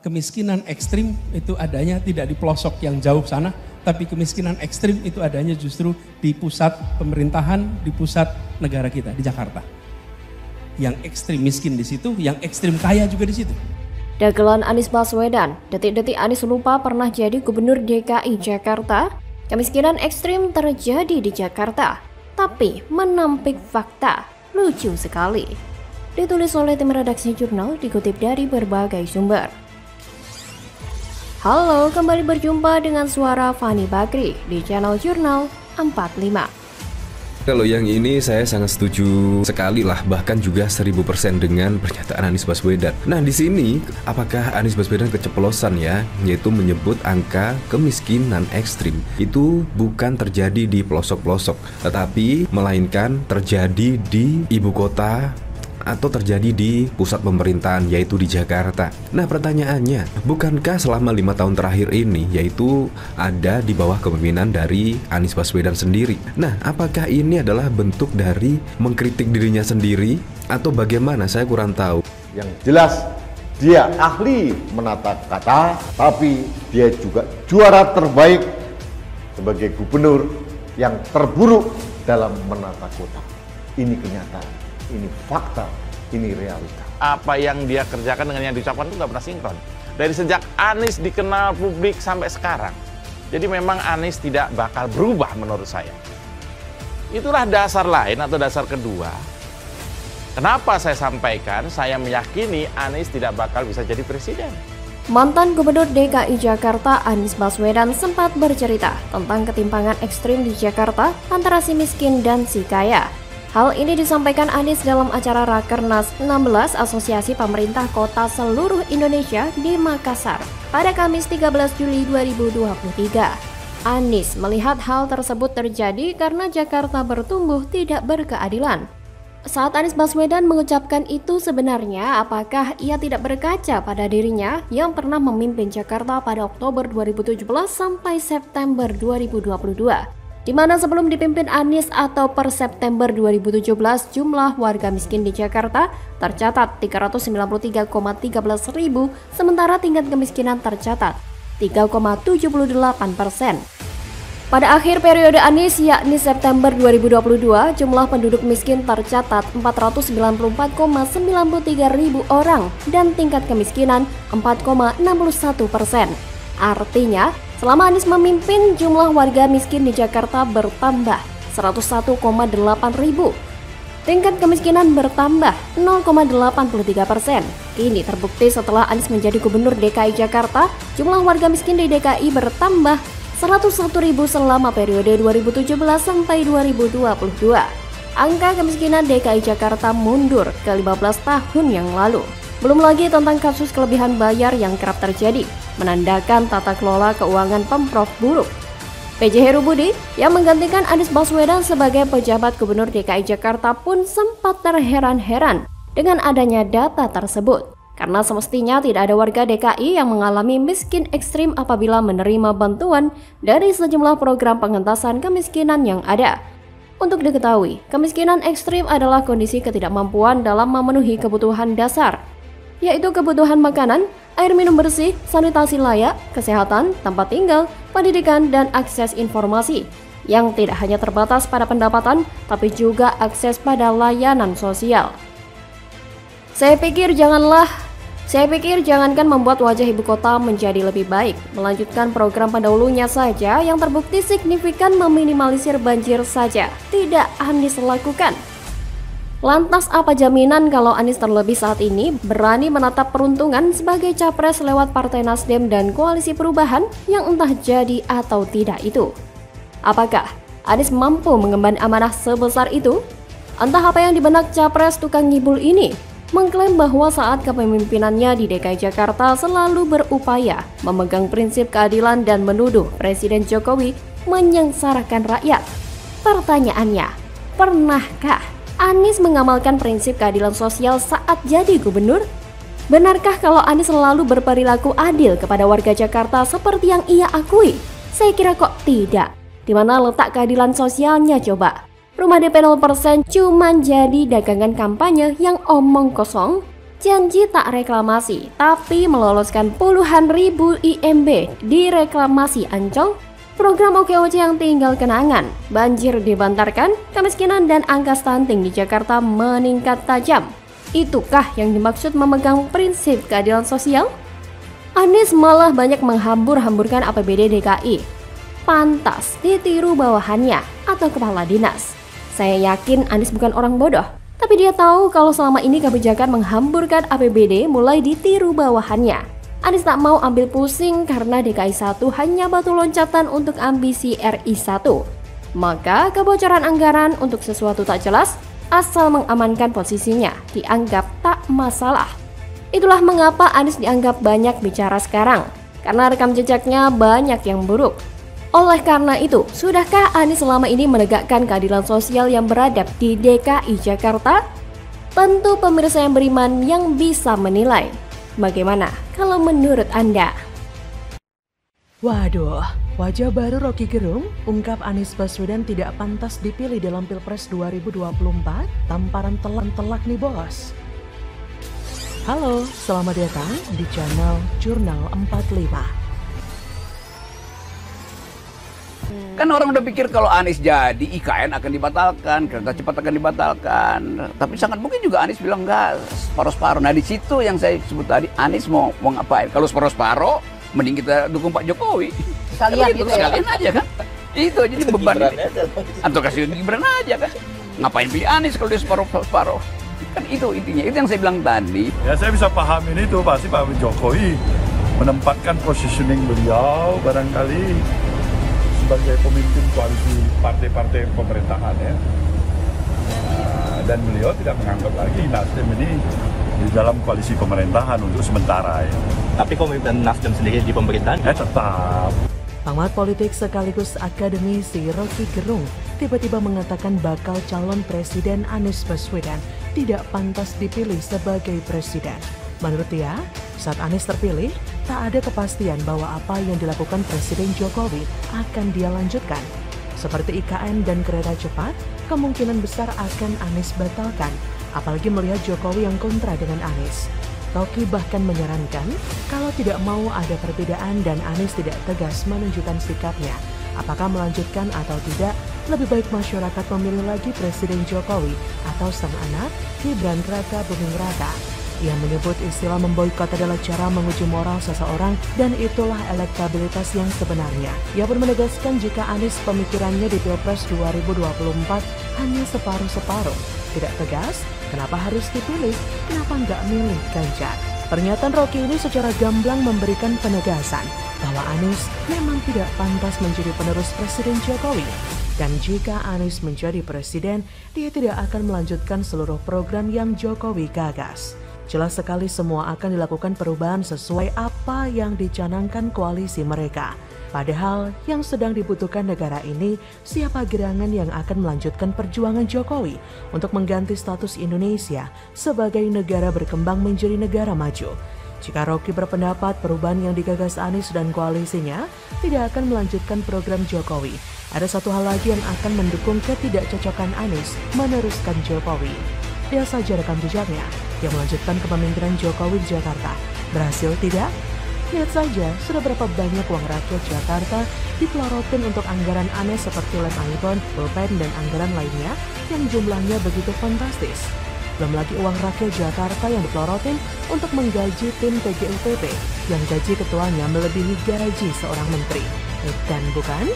kemiskinan ekstrim itu adanya tidak di pelosok yang jauh sana, tapi kemiskinan ekstrim itu adanya justru di pusat pemerintahan, di pusat negara kita, di Jakarta. Yang ekstrim miskin di situ, yang ekstrim kaya juga di situ. Dagelan Anies Baswedan, detik-detik Anies lupa pernah jadi gubernur DKI Jakarta. Kemiskinan ekstrim terjadi di Jakarta, tapi menampik fakta. Lucu sekali. Ditulis oleh tim redaksi jurnal, dikutip dari berbagai sumber. Halo, kembali berjumpa dengan suara Fani Bakri di channel Jurnal 45. Kalau yang ini saya sangat setuju sekali lah, bahkan juga 1000% dengan pernyataan Anies Baswedan. Nah di sini apakah Anies Baswedan keceplosan ya, yaitu menyebut angka kemiskinan ekstrim itu bukan terjadi di pelosok-pelosok, tetapi melainkan terjadi di ibu kota atau terjadi di pusat pemerintahan, yaitu di Jakarta. Nah pertanyaannya, bukankah selama 5 tahun terakhir ini yaitu ada di bawah kepemimpinan dari Anies Baswedan sendiri? Nah apakah ini adalah bentuk dari mengkritik dirinya sendiri atau bagaimana? Saya kurang tahu. Yang jelas dia ahli menata kata, tapi dia juga juara terbaik sebagai gubernur yang terburuk dalam menata kota. Ini kenyataan. Ini fakta, ini realita. Apa yang dia kerjakan dengan yang diucapkan itu nggak pernah sinkron. Dari sejak Anies dikenal publik sampai sekarang. Jadi memang Anies tidak bakal berubah menurut saya. Itulah dasar lain atau dasar kedua. Kenapa saya sampaikan, saya meyakini Anies tidak bakal bisa jadi presiden. Mantan Gubernur DKI Jakarta Anies Baswedan sempat bercerita tentang ketimpangan ekstrim di Jakarta antara si miskin dan si kaya. Hal ini disampaikan Anies dalam acara Rakernas 16 Asosiasi Pemerintah Kota Seluruh Indonesia di Makassar pada Kamis 13 Juli 2023. Anies melihat hal tersebut terjadi karena Jakarta bertumbuh tidak berkeadilan. Saat Anies Baswedan mengucapkan itu, sebenarnya apakah ia tidak berkaca pada dirinya yang pernah memimpin Jakarta pada Oktober 2017 sampai September 2022? Di mana sebelum dipimpin Anies atau per September 2017 jumlah warga miskin di Jakarta tercatat 393,13 ribu, sementara tingkat kemiskinan tercatat 3,78%. Pada akhir periode Anies yakni September 2022, jumlah penduduk miskin tercatat 494,93 ribu orang dan tingkat kemiskinan 4,61%. Artinya, selama Anies memimpin, jumlah warga miskin di Jakarta bertambah 101,8 ribu. Tingkat kemiskinan bertambah 0,83%. Ini terbukti setelah Anies menjadi Gubernur DKI Jakarta, jumlah warga miskin di DKI bertambah 101 ribu selama periode 2017 sampai 2022. Angka kemiskinan DKI Jakarta mundur ke 15 tahun yang lalu. Belum lagi tentang kasus kelebihan bayar yang kerap terjadi, menandakan tata kelola keuangan Pemprov buruk. PJ Heru Budi yang menggantikan Anies Baswedan sebagai pejabat Gubernur DKI Jakarta pun sempat terheran-heran dengan adanya data tersebut. Karena semestinya tidak ada warga DKI yang mengalami miskin ekstrim apabila menerima bantuan dari sejumlah program pengentasan kemiskinan yang ada. Untuk diketahui, kemiskinan ekstrim adalah kondisi ketidakmampuan dalam memenuhi kebutuhan dasar, yaitu kebutuhan makanan, air minum bersih, sanitasi layak, kesehatan, tempat tinggal, pendidikan, dan akses informasi, yang tidak hanya terbatas pada pendapatan, tapi juga akses pada layanan sosial. Saya pikir jangankan membuat wajah ibu kota menjadi lebih baik, melanjutkan program pendahulunya saja yang terbukti signifikan meminimalisir banjir saja tidak Anies lakukan. Lantas apa jaminan kalau Anies terlebih saat ini berani menatap peruntungan sebagai capres lewat Partai Nasdem dan Koalisi Perubahan yang entah jadi atau tidak itu? Apakah Anies mampu mengemban amanah sebesar itu? Entah apa yang di benak capres tukang ngibul ini, mengklaim bahwa saat kepemimpinannya di DKI Jakarta selalu berupaya memegang prinsip keadilan dan menuduh Presiden Jokowi menyengsarakan rakyat. Pertanyaannya, pernahkah Anies mengamalkan prinsip keadilan sosial saat jadi gubernur? Benarkah kalau Anies selalu berperilaku adil kepada warga Jakarta seperti yang ia akui? Saya kira kok tidak. Di mana letak keadilan sosialnya coba? Rumah DP 0% cuma jadi dagangan kampanye yang omong kosong. Janji tak reklamasi, tapi meloloskan puluhan ribu IMB di reklamasi Ancol. Program OKOC yang tinggal kenangan. Banjir dibantarkan, kemiskinan dan angka stunting di Jakarta meningkat tajam. Itukah yang dimaksud memegang prinsip keadilan sosial? Anies malah banyak menghambur-hamburkan APBD DKI. Pantas ditiru bawahannya atau kepala dinas. Saya yakin Anies bukan orang bodoh. Tapi dia tahu kalau selama ini kebijakan menghamburkan APBD mulai ditiru bawahannya. Anies tak mau ambil pusing karena DKI 1 hanya batu loncatan untuk ambisi RI 1. Maka kebocoran anggaran untuk sesuatu tak jelas asal mengamankan posisinya dianggap tak masalah. Itulah mengapa Anies dianggap banyak bicara sekarang, karena rekam jejaknya banyak yang buruk. Oleh karena itu, sudahkah Anies selama ini menegakkan keadilan sosial yang beradab di DKI Jakarta? Tentu pemirsa yang beriman yang bisa menilai. Bagaimana kalau menurut Anda? Waduh, wajah baru Rocky Gerung ungkap Anies Baswedan tidak pantas dipilih dalam Pilpres 2024, tamparan telak nih bos. Halo, selamat datang di channel Jurnal 45. Kan orang udah pikir kalau Anies jadi IKN akan dibatalkan, kereta cepat akan dibatalkan. Tapi sangat mungkin juga Anies bilang enggak, separuh-separuh. Nah di situ yang saya sebut tadi, Anies mau ngapain? Kalau separuh-separuh, mending kita dukung Pak Jokowi. Sekalian gitu ya? Sekalian aja kan. Itu jadi beban. Atau kasih Gibran aja kan. Ngapain pilih Anies kalau dia separuh-separuh? Kan itu intinya, itu yang saya bilang tadi. Ya saya bisa pahamin itu, pasti Pak Jokowi menempatkan positioning beliau barangkali sebagai pemimpin koalisi partai-partai pemerintahan ya. Dan beliau tidak menganggap lagi Nasdem ini di dalam koalisi pemerintahan untuk sementara ya. Tapi komitmen Nasdem sendiri di pemerintahan? Ya tetap. Pengamat politik sekaligus akademisi Rocky Gerung tiba-tiba mengatakan bakal calon presiden Anies Baswedan tidak pantas dipilih sebagai presiden. Menurut dia, saat Anies terpilih, tak ada kepastian bahwa apa yang dilakukan Presiden Jokowi akan dia lanjutkan. Seperti IKN dan kereta cepat, kemungkinan besar akan Anies batalkan, apalagi melihat Jokowi yang kontra dengan Anies. Rocky bahkan menyarankan kalau tidak mau ada perbedaan dan Anies tidak tegas menunjukkan sikapnya, apakah melanjutkan atau tidak, lebih baik masyarakat memilih lagi Presiden Jokowi atau sang anak Gibran Raka Buming Raka. Ia menyebut istilah memboikot adalah cara menguji moral seseorang dan itulah elektabilitas yang sebenarnya. Ia pun menegaskan jika Anies pemikirannya di Pilpres 2024 hanya separuh-separuh. Tidak tegas, kenapa harus dipilih? Kenapa nggak milih Ganjar? Pernyataan Rocky ini secara gamblang memberikan penegasan bahwa Anies memang tidak pantas menjadi penerus Presiden Jokowi. Dan jika Anies menjadi presiden, dia tidak akan melanjutkan seluruh program yang Jokowi gagas. Jelas sekali semua akan dilakukan perubahan sesuai apa yang dicanangkan koalisi mereka. Padahal yang sedang dibutuhkan negara ini siapa gerangan yang akan melanjutkan perjuangan Jokowi untuk mengganti status Indonesia sebagai negara berkembang menjadi negara maju. Jika Rocky berpendapat perubahan yang digagas Anies dan koalisinya tidak akan melanjutkan program Jokowi, ada satu hal lagi yang akan mendukung ketidakcocokan Anies meneruskan Jokowi. Lihat saja rekam jejaknya yang melanjutkan kepemimpinan Jokowi di Jakarta. Berhasil tidak? Lihat saja sudah berapa banyak uang rakyat Jakarta dipelorotin untuk anggaran aneh seperti lem iPhone, pulpen, dan anggaran lainnya yang jumlahnya begitu fantastis. Belum lagi uang rakyat Jakarta yang dipelorotin untuk menggaji tim TGUPP yang gaji ketuanya melebihi gaji seorang menteri. Dan bukan?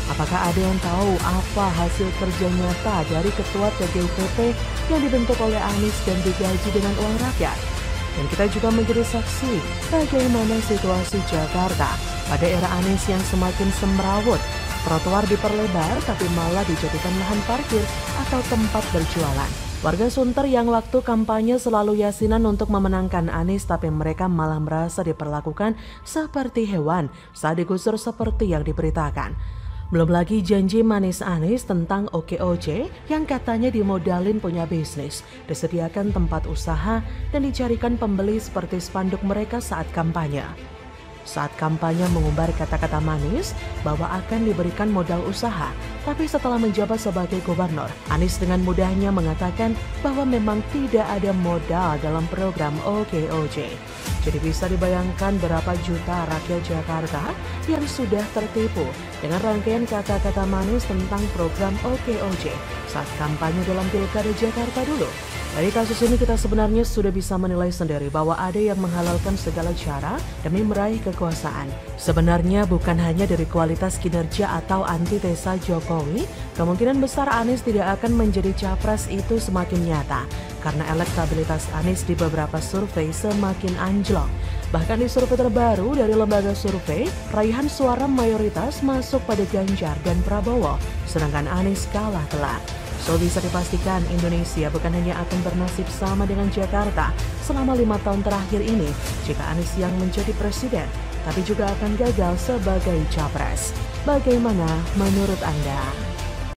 Apakah ada yang tahu apa hasil kerja nyata dari ketua TGUPP yang dibentuk oleh Anies dan digaji dengan uang rakyat? Dan kita juga menjadi saksi bagaimana situasi Jakarta pada era Anies yang semakin semrawut. Trotoar diperlebar tapi malah dijadikan lahan parkir atau tempat berjualan. Warga Sunter yang waktu kampanye selalu yasinan untuk memenangkan Anies tapi mereka malah merasa diperlakukan seperti hewan saat digusur seperti yang diberitakan. Belum lagi janji manis Anies tentang OKOC yang katanya dimodalin punya bisnis, disediakan tempat usaha dan dicarikan pembeli seperti spanduk mereka saat kampanye. Saat kampanye mengumbar kata-kata manis bahwa akan diberikan modal usaha, Tapi setelah menjabat sebagai gubernur, Anies dengan mudahnya mengatakan bahwa memang tidak ada modal dalam program OKOJ. Jadi bisa dibayangkan berapa juta rakyat Jakarta yang sudah tertipu dengan rangkaian kata-kata manis tentang program OKOJ saat kampanye dalam Pilkada Jakarta dulu. Dari kasus ini kita sebenarnya sudah bisa menilai sendiri bahwa ada yang menghalalkan segala cara demi meraih kekuasaan. Sebenarnya bukan hanya dari kualitas kinerja atau antitesa Jokowi, kemungkinan besar Anies tidak akan menjadi capres itu semakin nyata karena elektabilitas Anies di beberapa survei semakin anjlok. Bahkan di survei terbaru dari lembaga survei, raihan suara mayoritas masuk pada Ganjar dan Prabowo, sedangkan Anies kalah telak. So bisa dipastikan Indonesia bukan hanya akan bernasib sama dengan Jakarta selama 5 tahun terakhir ini jika Anies yang menjadi presiden, tapi juga akan gagal sebagai capres. Bagaimana menurut Anda?